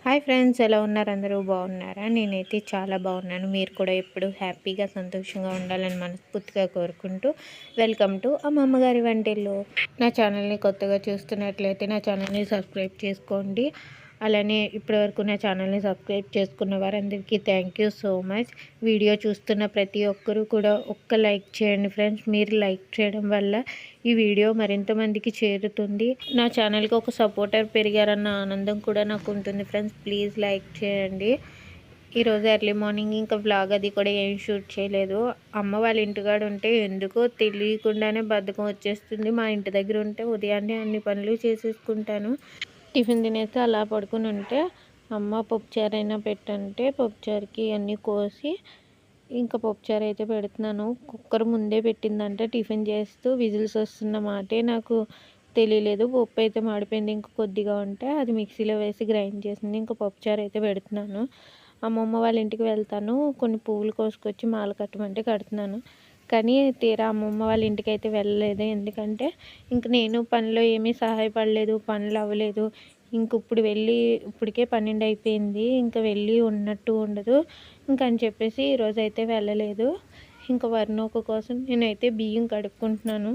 Hi friends, ఎలా ఉన్నారు? అందరూ బాగున్నారా? నేనైతే చాలా బాగున్నాను. మీరు కూడా ఎప్పుడు హ్యాపీగా సంతోషంగా ఉండాలని మనస్ఫూర్తిగా కోరుకుంటూ వెల్కమ్ టు అమ్మమ్మ గారి వంటిల్లు. నా ఛానల్ని కొత్తగా చూస్తున్నట్లయితే నా ఛానల్ని సబ్స్క్రైబ్ చేసుకోండి. అలానే ఇప్పటివరకు నా ఛానల్ని సబ్స్క్రైబ్ చేసుకున్న వారందరికీ thank you so much. Video చూస్తున్న ప్రతి ఒక్కరూ కూడా ఒక్క లైక్ చేయండి ఫ్రెండ్స్. మీరు లైక్ చేయడం వల్ల ఈ వీడియో మరింత మందికి చేరుతుంది. నా ఛానల్కి ఒక సపోర్టర్ పెరిగారన్న ఆనందం కూడా నాకు ఉంటుంది ఫ్రెండ్స్. ప్లీజ్ లైక్ చేయండి. ఈరోజు ఎర్లీ మార్నింగ్ ఇంకా వ్లాగ్ అది కూడా ఏం షూట్ చేయలేదు. అమ్మ వాళ్ళ ఇంటికాడ ఉంటే ఎందుకో తెలియకుండానే బద్ధకం వచ్చేస్తుంది. మా ఇంటి దగ్గర ఉంటే ఉదయాన్నే అన్ని పనులు చేసేసుకుంటాను. టిఫిన్ తినేసి అలా పడుకుని ఉంటే అమ్మ పప్పుచారు అయినా పెట్టంటే పప్పుచారుకి అన్నీ కోసి ఇంకా పప్పుచారు అయితే పెడుతున్నాను. కుక్కర్ ముందే పెట్టిందంటే టిఫిన్ చేస్తూ విజిల్స్ వస్తున్న మాటే నాకు తెలియలేదు. పప్పు అయితే మాడిపోయింది. ఇంకా కొద్దిగా ఉంటే అది మిక్సీలో వేసి గ్రైండ్ చేసింది. ఇంకా పప్పుచారు అయితే పెడుతున్నాను. అమ్మమ్మ వాళ్ళ ఇంటికి వెళ్తాను. కొన్ని పువ్వులు కోసుకొచ్చి మాల కట్టమంటే కడుతున్నాను. కానీ తీరా అమ్మమ్మ వాళ్ళ ఇంటికి అయితే వెళ్ళలేదు. ఎందుకంటే ఇంక నేను పనిలో ఏమీ సహాయపడలేదు, పనులు అవ్వలేదు. ఇంక ఇప్పుడు వెళ్ళి ఇప్పటికే 12 అయిపోయింది. ఇంకా వెళ్ళి ఉన్నట్టు ఉండదు అని చెప్పేసి ఈరోజు అయితే వెళ్ళలేదు. ఇంకా వర్ణోక కోసం నేనైతే బియ్యం కడుక్కుంటున్నాను.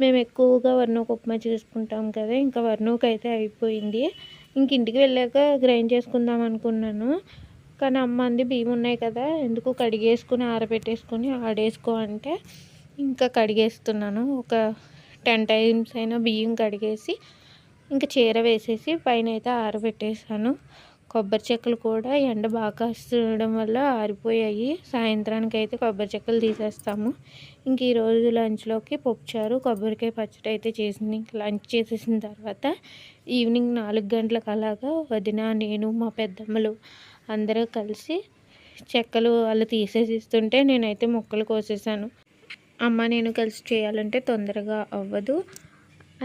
మేము ఎక్కువగా వర్ణోక ఉప్మా చేసుకుంటాం కదా. ఇంకా వర్ణోక అయితే అయిపోయింది. ఇంక ఇంటికి వెళ్ళాక గ్రైండ్ చేసుకుందాం అనుకున్నాను. కానీ అమ్మ అంది బియ్యం ఉన్నాయి కదా, ఎందుకు కడిగేసుకుని ఆరబెట్టేసుకొని ఆడేసుకో అంటే ఇంకా కడిగేస్తున్నాను. ఒక 10 టైమ్స్ అయినా బియ్యం కడిగేసి ఇంకా చీర వేసేసి పైన అయితే ఆరబెట్టేసాను. కొబ్బరి చెక్కలు కూడా ఎండ బాగా కాస్తడం వల్ల ఆరిపోయాయి. సాయంత్రానికి అయితే కొబ్బరి చెక్కలు తీసేస్తాము. ఇంక ఈరోజు లంచ్లోకి పప్పుచారు, కొబ్బరికాయ పచ్చడి అయితే చేసింది. ఇంక లంచ్ చేసేసిన తర్వాత ఈవినింగ్ 4 గంటలకు అలాగా వదిన, నేను, మా పెద్దమ్మలు అందరూ కలిసి చెక్కలు వాళ్ళు తీసేసి ఇస్తుంటే నేనైతే ముక్కలు కోసేసాను. అమ్మ నేను కలిసి చేయాలంటే తొందరగా అవ్వదు.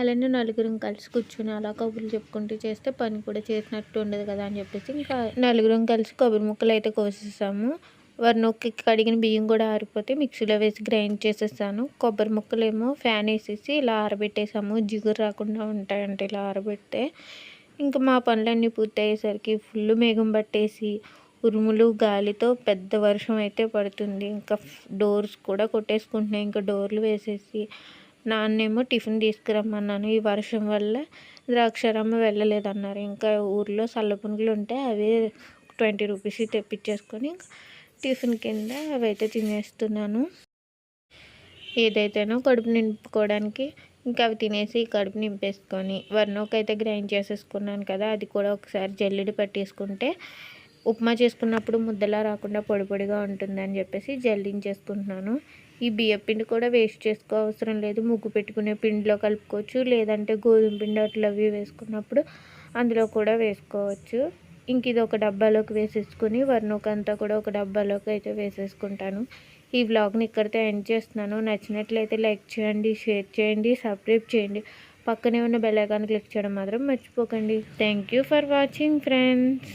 అలానే నలుగురం కలిసి కూర్చొని అలా కబుర్లు చెప్పుకుంటూ చేస్తే పని కూడా చేసినట్టు ఉండదు కదా అని చెప్పేసి ఇంకా నలుగురం కలిసి కొబ్బరి ముక్కలు అయితే కోసేసాము. నొక్కి కడిగిన బియ్యం కూడా ఆరిపోతే మిక్సీలో వేసి గ్రైండ్ చేసేసాను. కొబ్బరి ముక్కలేమో ఫ్యాన్ వేసేసి ఇలా ఆరబెట్టేసాము. జిగురు రాకుండా ఉంటాయంటే ఇలా ఆరబెడితే. ఇంకా మా పనులన్నీ పూర్తయ్యేసరికి ఫుల్ మేఘం పట్టేసి ఉరుములు గాలితో పెద్ద వర్షం అయితే పడుతుంది. ఇంకా డోర్స్ కూడా కొట్టేసుకుంటున్నాయి. ఇంకా డోర్లు వేసేసి నాన్నేమో టిఫిన్ తీసుకురమ్మన్నాను. ఈ వర్షం వల్ల ద్రాక్షారామ వెళ్ళలేదన్నారు. ఇంకా ఊర్లో సల్లపునుగులు ఉంటే అవి 20 రూపీస్ తెప్పించేసుకొని టిఫిన్ కింద అవి అయితే తినేస్తున్నాను. ఏదైతేనో కడుపు నింపుకోవడానికి ఇంకా అవి తినేసి కడుపు నింపేసుకొని వర్ణోకైతే గ్రైండ్ చేసేసుకున్నాను కదా, అది కూడా ఒకసారి జల్లెడి పట్టేసుకుంటే ఉప్మా చేసుకున్నప్పుడు ముద్దలా రాకుండా పొడి పొడిగా ఉంటుందని చెప్పేసి జల్లించేసుకుంటున్నాను. ఈ బియ్య పిండి కూడా వేస్ట్ చేసుకో అవసరం లేదు. ముగ్గు పెట్టుకునే పిండిలో కలుపుకోవచ్చు, లేదంటే గోధుమ పిండి అట్లా అవి వేసుకున్నప్పుడు అందులో కూడా వేసుకోవచ్చు. ఇంక ఇది ఒక డబ్బాలోకి వేసేసుకుని వర్ణోకంతా కూడా ఒక డబ్బాలోకి అయితే వేసేసుకుంటాను. ఈ వ్లాగ్ని ఇక్కడితో ఎండ్ చేస్తున్నాను. నచ్చినట్లయితే లైక్ చేయండి, షేర్ చేయండి, సబ్స్క్రైబ్ చేయండి. పక్కనే ఉన్న బెల్ ఐకాన్ క్లిక్ చేయడం మాత్రం మర్చిపోకండి. Thank you for watching friends.